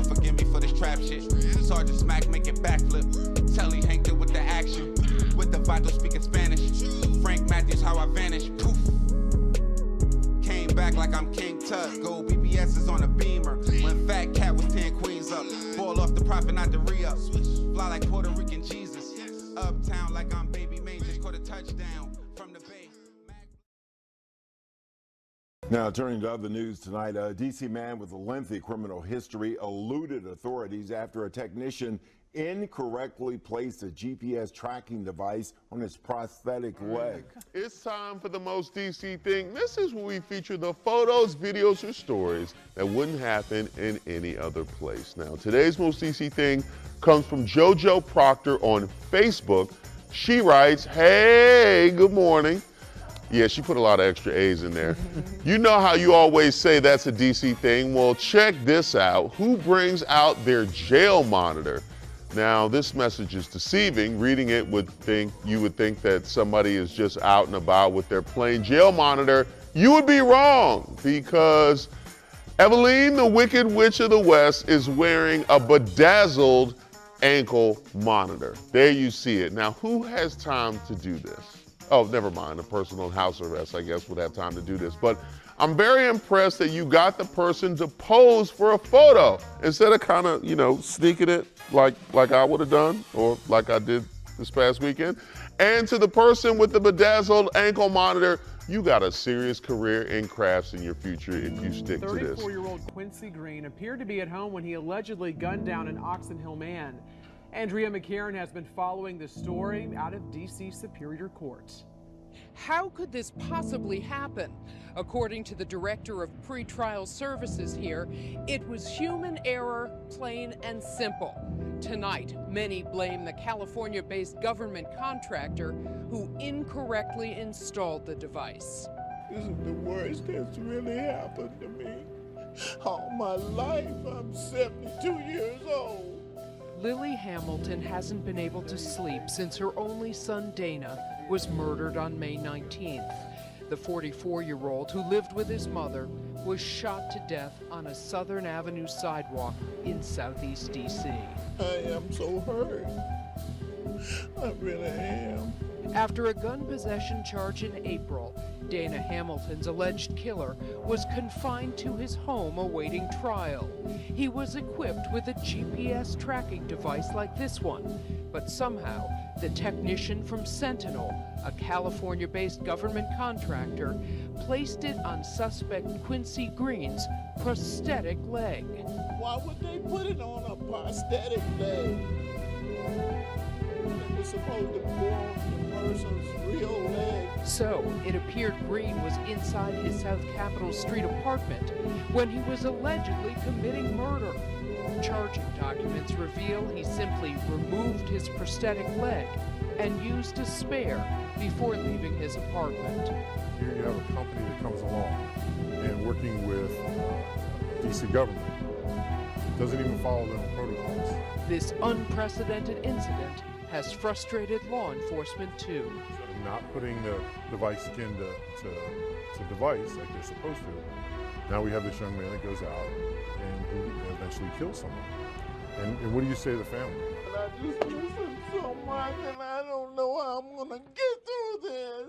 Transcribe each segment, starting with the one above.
don't forgive me for this trap shit. Sergeant Smack make it backflip. Telly Hank it with the action. With the Vato speaking Spanish. Frank Matthews, how I vanish. Poof. Came back like I'm King Tut. Gold BBS is on a beamer. When Fat Cat was 10 queens up. Ball off the profit, not the re-up. Fly like Puerto Rican Jesus. Uptown like I'm Baby May. Just caught a touchdown from the Bay. Now, turning to other news tonight, a D.C. man with a lengthy criminal history eluded authorities after a technician incorrectly placed a GPS tracking device on his prosthetic leg. It's time for the most DC thing. This is where we feature the photos, videos, or stories that wouldn't happen in any other place. Now, today's most DC thing comes from JoJo Proctor on Facebook. She writes, "Hey, good morning." Yeah, she put a lot of extra A's in there. You know how you always say that's a DC thing? Well, check this out. Who brings out their jail monitor? Now, this message is deceiving. Reading it you would think that somebody is just out and about with their plain jail monitor. You would be wrong, because Eveline, the Wicked Witch of the West, is wearing a bedazzled ankle monitor. There you see it. Now, who has time to do this? Oh, never mind. A person on house arrest, I guess, would have time to do this. But I'm very impressed that you got the person to pose for a photo instead of kind of, sneaking it like I would have done, or like I did this past weekend. And to the person with the bedazzled ankle monitor, you got a serious career in crafts in your future if you stick to this. 34-year-old Quincy Green appeared to be at home when he allegedly gunned down an Oxon Hill man. Andrea McCarran has been following the story out of D.C. Superior Court. How could this possibly happen? According to the director of pretrial services here, it was human error, plain and simple. Tonight, many blame the California-based government contractor who incorrectly installed the device. This is the worst that's really happened to me. All my life, I'm 72 years old. Lily Hamilton hasn't been able to sleep since her only son, Dana, was murdered on May 19th. The 44-year-old who lived with his mother was shot to death on a Southern Avenue sidewalk in Southeast D.C. I am so hurt. I really am. After a gun possession charge in April, Dana Hamilton's alleged killer was confined to his home awaiting trial. He was equipped with a GPS tracking device like this one, but somehow the technician from Sentinel, a California-based government contractor, placed it on suspect Quincy Green's prosthetic leg. Why would they put it on a prosthetic leg? It was supposed to go on the person's real leg. So it appeared Green was inside his South Capitol Street apartment when he was allegedly committing murder. Charging documents reveal he simply removed his prosthetic leg and used a spare before leaving his apartment. Here you have a company that comes along and working with DC government. Doesn't even follow their own protocols. This unprecedented incident has frustrated law enforcement too. Not putting the device skin to device like they're supposed to. Now we have this young man that goes out and who eventually kills someone. And what do you say to the family? I just miss him so much, and I don't know how I'm gonna get through this.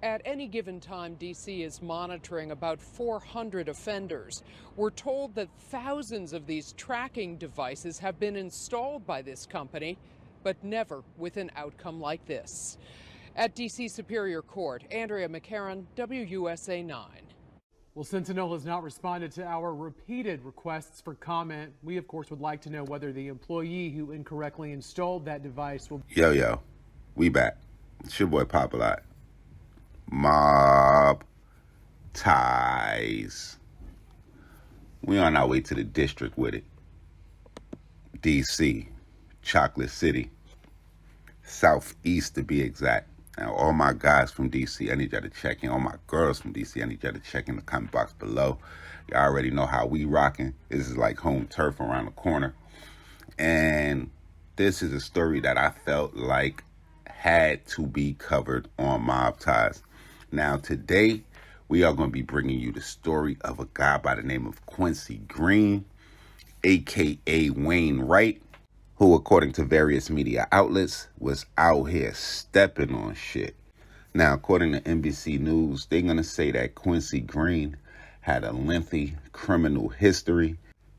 At any given time, D.C. is monitoring about 400 offenders. We're told that thousands of these tracking devices have been installed by this company, but never with an outcome like this. At D.C. Superior Court, Andrea McCarran, WUSA 9. Well, Sentinel has not responded to our repeated requests for comment. We, of course, would like to know whether the employee who incorrectly installed that device will... Yo, we back. It's your boy Popalot. Mobb ties. We on our way to the district with it. D.C., Chocolate City, Southeast to be exact. Now, all my guys from D.C., I need y'all to check in. All my girls from D.C., I need y'all to check in the comment box below. Y'all already know how we rocking. This is like home turf around the corner. And this is a story that I felt like had to be covered on Mobb Ties. Now, today, we are going to be bringing you the story of a guy by the name of Quincy Green, aka Wayne Wright, who, according to various media outlets, was out here stepping on shit. Now, according to NBC News, they're going to say that Quincy Green had a lengthy criminal history,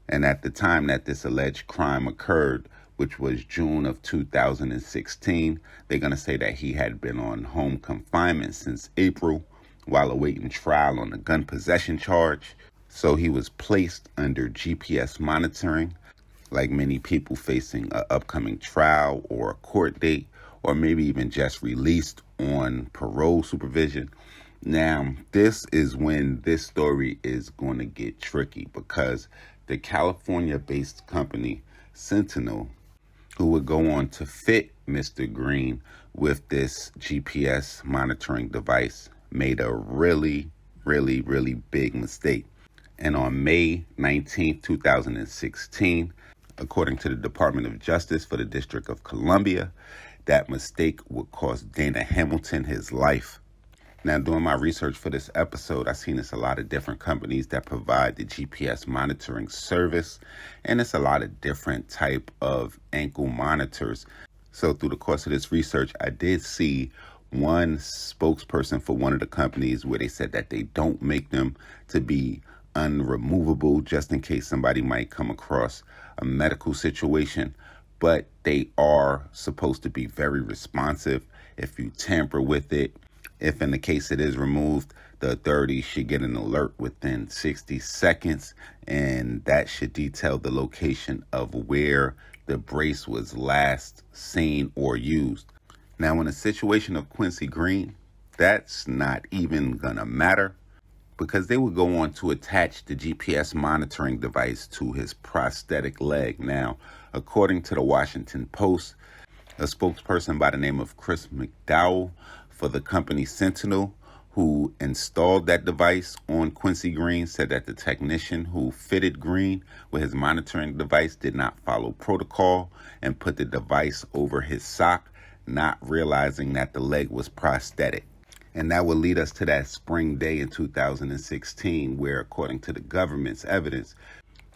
and at the time that this alleged crime occurred, which was June of 2016, they're going to say that he had been on home confinement since April while awaiting trial on a gun possession charge. So he was placed under GPS monitoring, like many people facing an upcoming trial or a court date, or maybe even just released on parole supervision. Now, this is when this story is going to get tricky, because the California-based company Sentinel, who would go on to fit Mr. Green with this GPS monitoring device, made a really, really, really big mistake. And on May 19, 2016, according to the Department of Justice for the District of Columbia, that mistake would cost Dana Hamilton his life. Now, doing my research for this episode, I've seen it's a lot of different companies that provide the GPS monitoring service, and it's a lot of different type of ankle monitors. So through the course of this research, I did see one spokesperson for one of the companies where they said that they don't make them to be unremovable just in case somebody might come across a medical situation, but they are supposed to be very responsive. If you tamper with it, if in the case it is removed, the authorities should get an alert within 60 seconds, and that should detail the location of where the brace was last seen or used. Now, in a situation of Quincy Green, that's not even gonna matter, because they would go on to attach the GPS monitoring device to his prosthetic leg. Now, according to the Washington Post, a spokesperson by the name of Chris McDowell for the company Sentinel, who installed that device on Quincy Green, said that the technician who fitted Green with his monitoring device did not follow protocol and put the device over his sock, not realizing that the leg was prosthetic. And that would lead us to that spring day in 2016, where, according to the government's evidence,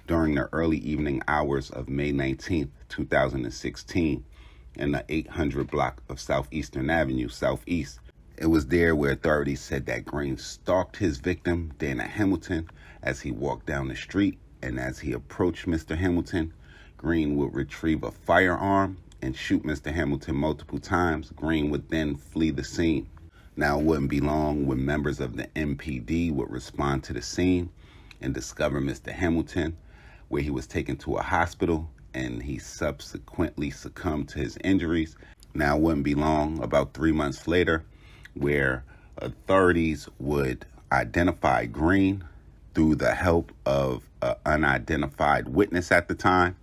during the early evening hours of May 19th, 2016, in the 800 block of Southeastern Avenue, Southeast, it was there where authorities said that Green stalked his victim, Dana Hamilton, as he walked down the street. And as he approached Mr. Hamilton, Green would retrieve a firearm and shoot Mr. Hamilton multiple times. Green would then flee the scene. Now, it wouldn't be long when members of the MPD would respond to the scene and discover Mr. Hamilton, where he was taken to a hospital, and he subsequently succumbed to his injuries. Now, it wouldn't be long, about 3 months later, where authorities would identify Green through the help of an unidentified witness at the time.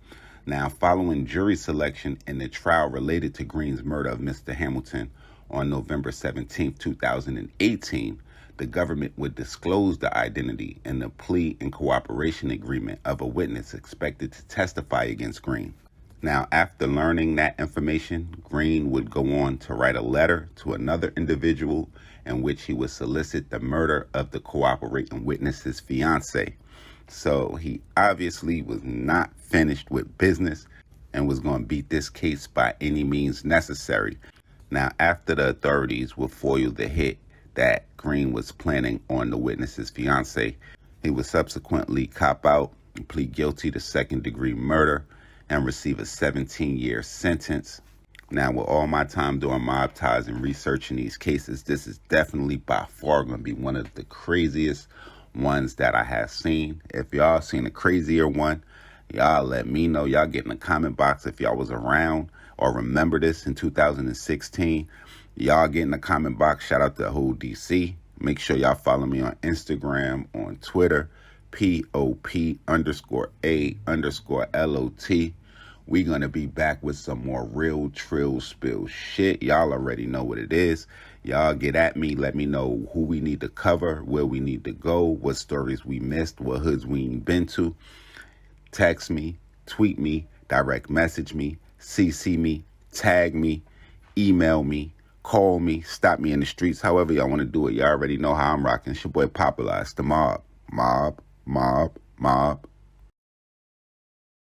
Now, following jury selection in the trial related to Green's murder of Mr. Hamilton on November 17, 2018, the government would disclose the identity in the plea and cooperation agreement of a witness expected to testify against Green. Now, after learning that information, Green would go on to write a letter to another individual in which he would solicit the murder of the cooperating witness's fiance. So he obviously was not finished with business and was going to beat this case by any means necessary. Now, after the authorities would foil the hit that Green was planning on the witness's fiance, he would subsequently cop out and plead guilty to second-degree murder and receive a 17-year sentence. Now, with all my time doing mob ties and researching these cases, this is definitely by far going to be one of the craziest ones that I have seen. If y'all seen a crazier one, y'all let me know. Y'all get in the comment box if y'all was around or remember this in 2016. Y'all get in the comment box. Shout out to the whole DC. Make sure y'all follow me on Instagram, on Twitter, POP_A_LOT. We gonna be back with some more real trill spill shit. Y'all already know what it is. Y'all get at me. Let me know who we need to cover, where we need to go, what stories we missed, what hoods we ain't been to. Text me, tweet me, direct message me, CC me, tag me, email me, call me, stop me in the streets, however y'all want to do it. Y'all already know how I'm rocking. It's your boy Popalot. It's the Mobb. Mobb, Mobb, Mobb.